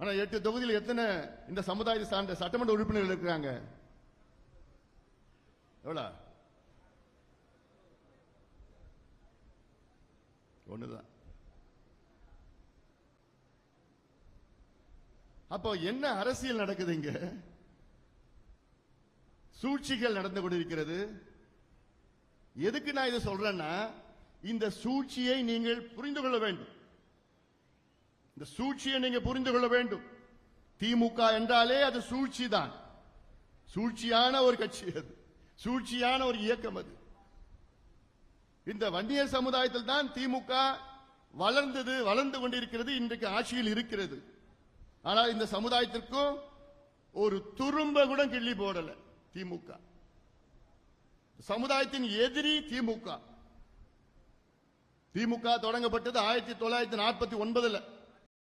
ஆனா 8 தொகுதியில் எத்தனை இந்த சமுதாயத்தை சார்ந்த சட்டமன்ற உறுப்பினர்கள் இருக்கிறாங்க? எவ்வளவு? ஒண்ணுதான். அப்போ என்ன அரசியல் நடக்குது இங்க? சூழ்ச்சிகள் நடந்து கொண்டிருக்கிறது. எதுக்கு நான் இதை சொல்றேன்னா, இந்த சூழ்ச்சியை நீங்கள் புரிந்து கொள்ள வேண்டும். இந்த சூழ்ச்சியை நீங்க புரிந்து கொள்ள வேண்டும். திமுக என்றாலே அது சூழ்ச்சி தான். சூழ்ச்சியான ஒரு கட்சி, அது சூழ்ச்சியான ஒரு இயக்கம். அது இந்த வன்னியர் சமுதாயத்தில் தான் திமுக வளர்ந்தது, வளர்ந்து கொண்டிருக்கிறது, இன்றைக்கு ஆட்சியில் இருக்கிறது. ஆனால் இந்த சமுதாயத்திற்கும் ஒரு துரும்ப கூட கிள்ளி போடல திமுக. சமுதாயத்தின் எதிரி திமுக. திமுக தொடங்கப்பட்டது 1949